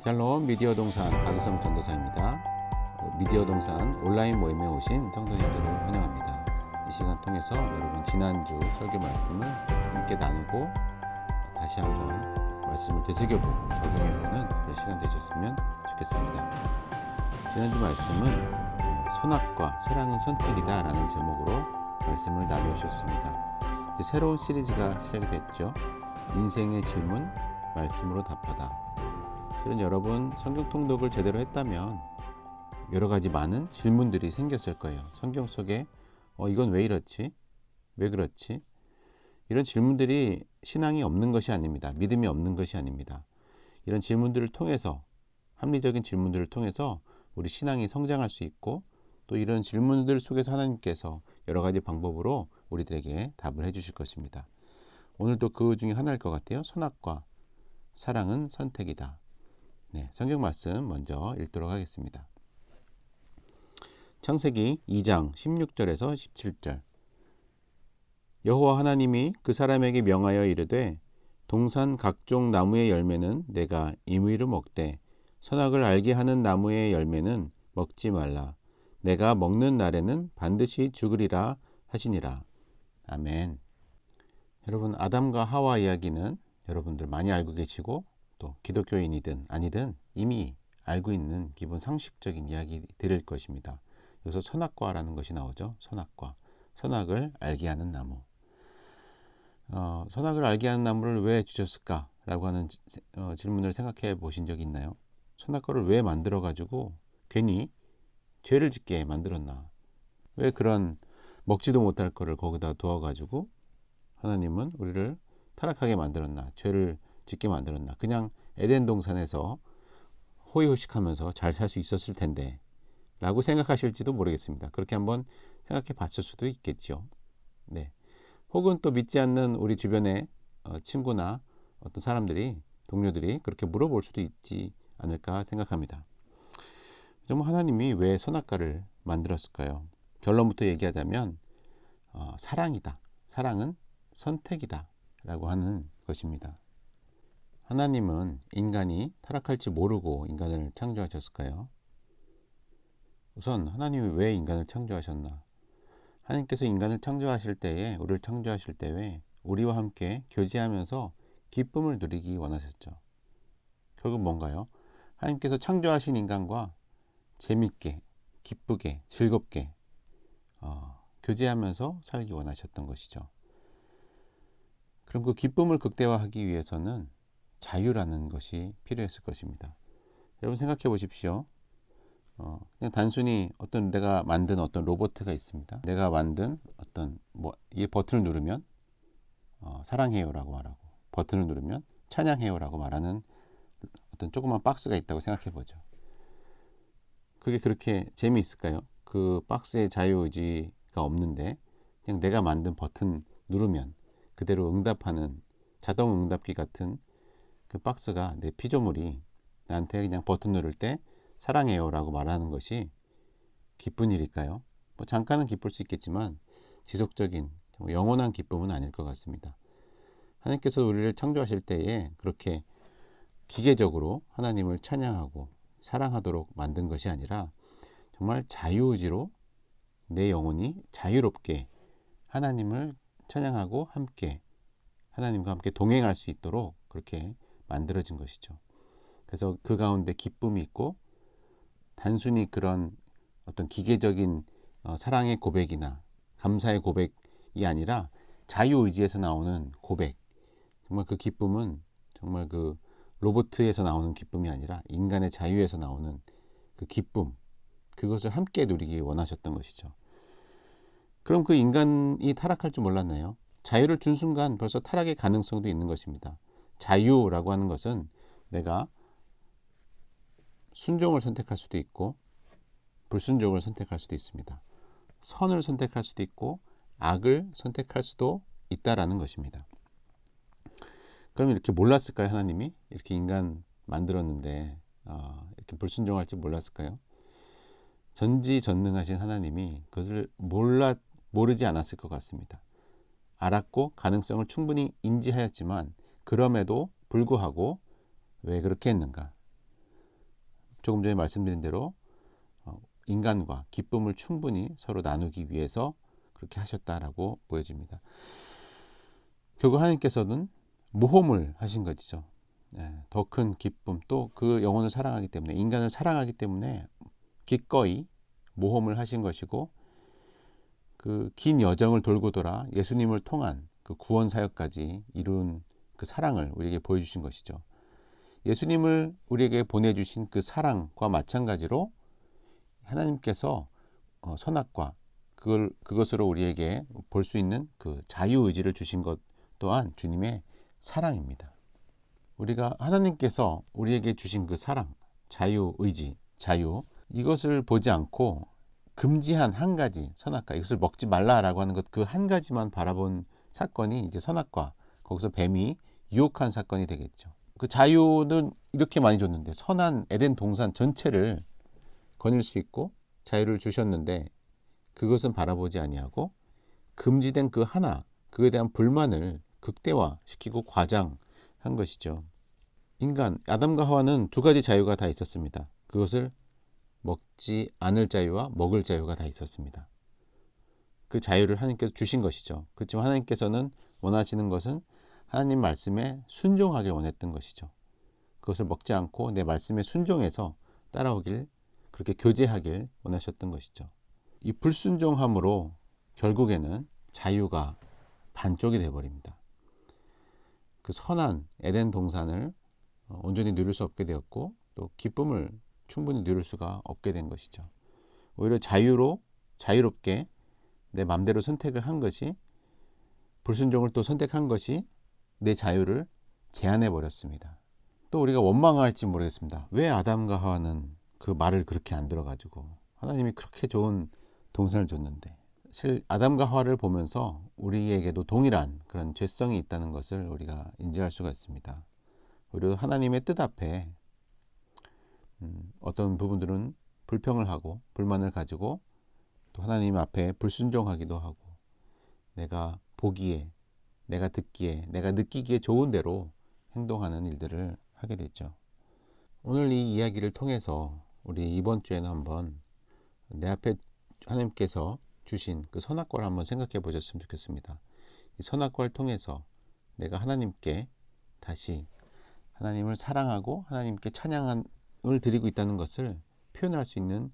샬롬 미디어 동산 박우성 전도사입니다. 미디어 동산 온라인 모임에 오신 성도님들을 환영합니다. 이 시간 통해서 여러분 지난주 설교 말씀을 함께 나누고 다시 한번 말씀을 되새겨보고 적용해보는 그런 시간 되셨으면 좋겠습니다. 지난주 말씀은 선악과 사랑은 선택이다 라는 제목으로 말씀을 나누셨습니다. 이제 새로운 시리즈가 시작이 됐죠. 인생의 질문 말씀으로 답하다. 실은 여러분 성경 통독을 제대로 했다면 여러 가지 많은 질문들이 생겼을 거예요. 성경 속에 이건 왜 이렇지? 왜 그렇지? 이런 질문들이 신앙이 없는 것이 아닙니다. 믿음이 없는 것이 아닙니다. 이런 질문들을 통해서 합리적인 질문들을 통해서 우리 신앙이 성장할 수 있고 또 이런 질문들 속에서 하나님께서 여러 가지 방법으로 우리들에게 답을 해주실 것입니다. 오늘도 그 중에 하나일 것 같아요. 선악과 사랑은 선택이다. 네, 성경 말씀 먼저 읽도록 하겠습니다. 창세기 2장 16절에서 17절. 여호와 하나님이 그 사람에게 명하여 이르되 동산 각종 나무의 열매는 내가 임의로 먹되 선악을 알게 하는 나무의 열매는 먹지 말라. 내가 먹는 날에는 반드시 죽으리라 하시니라. 아멘. 여러분, 아담과 하와 이야기는 여러분들 많이 알고 계시고 또 기독교인이든 아니든 이미 알고 있는 기본 상식적인 이야기들일 것입니다. 여기서 선악과라는 것이 나오죠. 선악과. 선악을 알게 하는 나무. 선악을 알게 하는 나무를 왜 주셨을까? 라고 하는 질문을 생각해 보신 적이 있나요? 선악과를 왜 만들어가지고 괜히 죄를 짓게 만들었나? 왜 그런 먹지도 못할 거를 거기다 두어가지고 하나님은 우리를 타락하게 만들었나? 죄를 짓게 만들었나? 그냥 에덴 동산에서 호의호식하면서 잘 살 수 있었을 텐데 라고 생각하실지도 모르겠습니다. 그렇게 한번 생각해 봤을 수도 있겠죠. 네. 혹은 또 믿지 않는 우리 주변의 친구나 어떤 사람들이 동료들이 그렇게 물어볼 수도 있지 않을까 생각합니다. 정말 하나님이 왜 선악과를 만들었을까요? 결론부터 얘기하자면 사랑이다. 사랑은 선택이다 라고 하는 것입니다. 하나님은 인간이 타락할지 모르고 인간을 창조하셨을까요? 우선 하나님이 왜 인간을 창조하셨나? 하나님께서 인간을 창조하실 때에 우리를 창조하실 때에 우리와 함께 교제하면서 기쁨을 누리기 원하셨죠. 결국 뭔가요? 하나님께서 창조하신 인간과 재밌게, 기쁘게, 즐겁게 교제하면서 살기 원하셨던 것이죠. 그럼 그 기쁨을 극대화하기 위해서는 자유라는 것이 필요했을 것입니다. 여러분 생각해 보십시오. 그냥 단순히 내가 만든 어떤 로봇가 있습니다. 내가 만든 이 버튼을 누르면 사랑해요라고 말하고 버튼을 누르면 찬양해요라고 말하는 어떤 조그만 박스가 있다고 생각해 보죠. 그게 그렇게 재미있을까요? 그 박스에 자유의지가 없는데 그냥 내가 만든 버튼 누르면 그대로 응답하는 자동 응답기 같은 그 박스가 내 피조물이 나한테 그냥 버튼 누를 때 사랑해요 라고 말하는 것이 기쁜 일일까요? 잠깐은 기쁠 수 있겠지만 지속적인 영원한 기쁨은 아닐 것 같습니다. 하나님께서 우리를 창조하실 때에 그렇게 기계적으로 하나님을 찬양하고 사랑하도록 만든 것이 아니라 정말 자유의지로 내 영혼이 자유롭게 하나님을 찬양하고 함께 하나님과 함께 동행할 수 있도록 그렇게 만들어진 것이죠. 그래서 그 가운데 기쁨이 있고 단순히 그런 어떤 기계적인 사랑의 고백이나 감사의 고백이 아니라 자유의지에서 나오는 고백. 정말 그 기쁨은 정말 그 로봇에서 나오는 기쁨이 아니라 인간의 자유에서 나오는 그 기쁨. 그것을 함께 누리기 원하셨던 것이죠. 그럼 그 인간이 타락할 줄 몰랐나요? 자유를 준 순간 벌써 타락의 가능성도 있는 것입니다. 자유라고 하는 것은 내가 순종을 선택할 수도 있고 불순종을 선택할 수도 있습니다. 선을 선택할 수도 있고 악을 선택할 수도 있다라는 것입니다. 그럼 이렇게 몰랐을까요? 하나님이 이렇게 인간 만들었는데 이렇게 불순종할지 몰랐을까요? 전지전능하신 하나님이 그것을 모르지 않았을 것 같습니다. 알았고 가능성을 충분히 인지하였지만 그럼에도 불구하고 왜 그렇게 했는가? 조금 전에 말씀드린 대로 인간과 기쁨을 충분히 서로 나누기 위해서 그렇게 하셨다라고 보여집니다. 결국 하나님께서는 모험을 하신 것이죠. 더 큰 기쁨, 또 그 영혼을 사랑하기 때문에, 인간을 사랑하기 때문에 기꺼이 모험을 하신 것이고, 그 긴 여정을 돌고 돌아 예수님을 통한 그 구원 사역까지 이룬 그 사랑을 우리에게 보여주신 것이죠. 예수님을 우리에게 보내주신 그 사랑과 마찬가지로 하나님께서 선악과 그것으로 우리에게 볼 수 있는 그 자유의지를 주신 것 또한 주님의 사랑입니다. 우리가 하나님께서 우리에게 주신 그 사랑, 자유의지, 자유, 이것을 보지 않고 금지한 한 가지 선악과, 이것을 먹지 말라라고 하는 것, 그 한 가지만 바라본 사건이 이제 선악과, 거기서 뱀이 유혹한 사건이 되겠죠. 그 자유는 이렇게 많이 줬는데, 선한 에덴 동산 전체를 거닐 수 있고 자유를 주셨는데 그것은 바라보지 아니하고 금지된 그 하나, 그에 대한 불만을 극대화시키고 과장한 것이죠. 인간 아담과 하와는 두 가지 자유가 다 있었습니다. 그것을 먹지 않을 자유와 먹을 자유가 다 있었습니다. 그 자유를 하나님께서 주신 것이죠. 그렇지만 하나님께서는 원하시는 것은 하나님 말씀에 순종하길 원했던 것이죠. 그것을 먹지 않고 내 말씀에 순종해서 따라오길, 그렇게 교제하길 원하셨던 것이죠. 이 불순종함으로 결국에는 자유가 반쪽이 되어버립니다. 그 선한 에덴 동산을 온전히 누릴 수 없게 되었고, 또 기쁨을 충분히 누릴 수가 없게 된 것이죠. 오히려 자유롭게 내 마음대로 선택을 한 것이, 불순종을 또 선택한 것이 내 자유를 제한해 버렸습니다. 또 우리가 원망할지 모르겠습니다. 왜 아담과 하와는 그 말을 그렇게 안 들어가지고, 하나님이 그렇게 좋은 동산을 줬는데. 사실 아담과 하와를 보면서 우리에게도 동일한 그런 죄성이 있다는 것을 우리가 인지할 수가 있습니다. 오히려 하나님의 뜻 앞에 어떤 부분들은 불평을 하고 불만을 가지고, 또 하나님 앞에 불순종하기도 하고, 내가 보기에, 내가 듣기에, 내가 느끼기에 좋은 대로 행동하는 일들을 하게 됐죠. 오늘 이 이야기를 통해서 우리 이번 주에는 한번 내 앞에 하나님께서 주신 그 선악과를 한번 생각해 보셨으면 좋겠습니다. 이 선악과를 통해서 내가 하나님께 다시 하나님을 사랑하고 하나님께 찬양을 드리고 있다는 것을 표현할 수 있는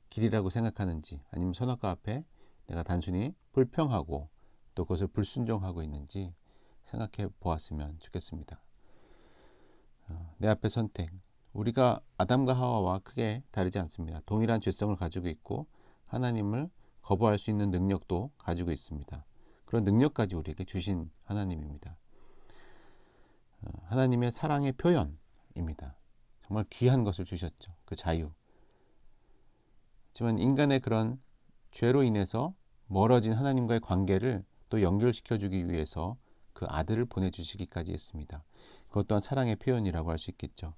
길이라고 생각하는지, 아니면 선악과 앞에 내가 단순히 불평하고 또 그것을 불순종하고 있는지 생각해 보았으면 좋겠습니다. 내 앞에 선택, 우리가 아담과 하와와 크게 다르지 않습니다. 동일한 죄성을 가지고 있고 하나님을 거부할 수 있는 능력도 가지고 있습니다. 그런 능력까지 우리에게 주신 하나님입니다. 하나님의 사랑의 표현입니다. 정말 귀한 것을 주셨죠. 그 자유. 하지만 인간의 그런 죄로 인해서 멀어진 하나님과의 관계를 또 연결시켜주기 위해서 그 아들을 보내주시기까지 했습니다. 그것 또한 사랑의 표현이라고 할 수 있겠죠.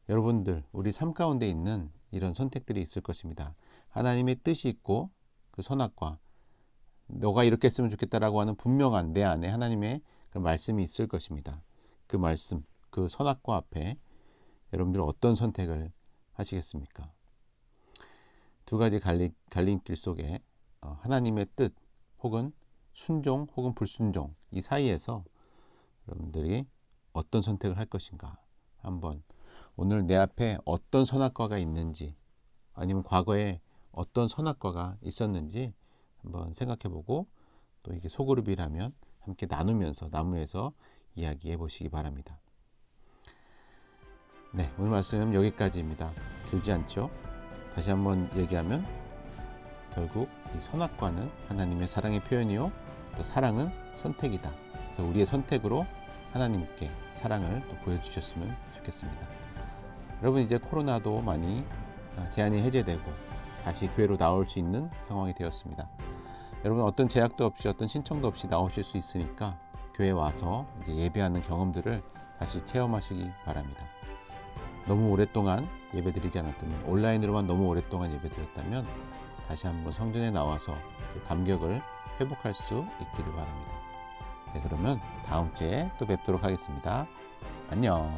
여러분들, 우리 삶 가운데 있는 이런 선택들이 있을 것입니다. 하나님의 뜻이 있고 그 선악과, 너가 이렇게 했으면 좋겠다라고 하는 분명한 내 안에 하나님의 그 말씀이 있을 것입니다. 그 말씀, 그 선악과 앞에 여러분들은 어떤 선택을 하시겠습니까? 두 가지 갈림길 속에 하나님의 뜻 혹은 순종 혹은 불순종, 이 사이에서 여러분들이 어떤 선택을 할 것인가, 한번 오늘 내 앞에 어떤 선악과가 있는지, 아니면 과거에 어떤 선악과가 있었는지 한번 생각해보고, 또 이게 소그룹이라면 함께 나누면서 이야기해 보시기 바랍니다. 네, 오늘 말씀 여기까지입니다. 길지 않죠? 다시 한번 얘기하면 결국 이 선악과는 하나님의 사랑의 표현이요, 또 사랑은 선택이다. 그래서 우리의 선택으로 하나님께 사랑을 또 보여주셨으면 좋겠습니다. 여러분, 이제 코로나도 많이 제한이 해제되고 다시 교회로 나올 수 있는 상황이 되었습니다. 여러분, 어떤 제약도 없이, 어떤 신청도 없이 나오실 수 있으니까 교회에 와서 이제 예배하는 경험들을 다시 체험하시기 바랍니다. 너무 오랫동안 예배드리지 않았다면, 온라인으로만 너무 오랫동안 예배드렸다면 다시 한번 성전에 나와서 그 감격을 회복할 수 있기를 바랍니다. 네, 그러면 다음 주에 또 뵙도록 하겠습니다. 안녕.